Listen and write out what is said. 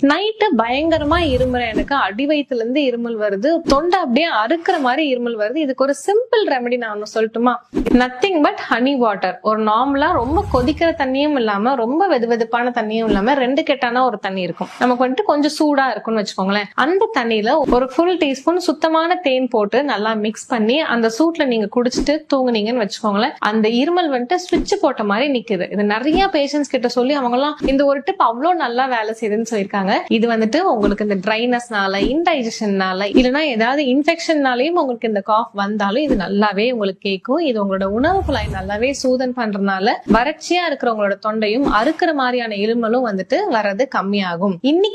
Night பயங்கரமா இருமல், எனக்கு அடி வயித்துல இருந்து இருமல் வருது, தொண்டை அப்படியே அறுக்கிற மாதிரி இருமல் வருது. இதுக்கு ஒரு சிம்பிள் ரெமெடி நான் ஒண்ணு சொல்லட்டுமா? Nothing but honey water. ஒரு நார்மலா ரொம்ப கொதிக்கிற தண்ணியும் இல்லாம ரொம்ப வெதுவெதுப்பான தண்ணியும் இல்லாம ரெண்டு கெட்டான ஒரு தண்ணி இருக்கும். நமக்கு வந்துட்டு கொஞ்சம் சூடா இருக்கும்னு வச்சுக்கோங்களேன். அந்த தண்ணியில ஒரு ஃபுல் டீஸ்பூன் சுத்தமான தேன் போட்டு நல்லா மிக்ஸ் பண்ணி அந்த சூட்ல நீங்க குடிச்சிட்டு தூங்குனீங்கன்னு வச்சுக்கோங்களேன், அந்த இருமல் வந்துட்டு ஸ்விட்ச் போட்ட மாதிரி நிக்குது. இது நிறைய பேஷண்ட்ஸ் கிட்ட சொல்லி அவங்க எல்லாம் இந்த ஒரு டிப் அவ்வளவு நல்லா வேலை செய்யுதுன்னு சொல்லியிருக்காங்க. இது வந்துட்டு உங்களுக்கு இந்த ட்ரைனஸ்னால, இன்டைஜஷன்னால, இல்லைன்னா ஏதாவது இன்ஃபெக்ஷன்னாலையும் உங்களுக்கு இந்த காஃப் வந்தாலும் இது நல்லாவே உங்களுக்கு கேட்கும். இது உங்களோட உணவு குழாய் நல்லாவே சூதன் பண்றதுனால வறட்சியா இருக்கிறவங்களோட தொண்டையும் அறுக்கிற மாதிரியான இருமலும் வந்துட்டு வர்றது கம்மியாகும். இன்னைக்கு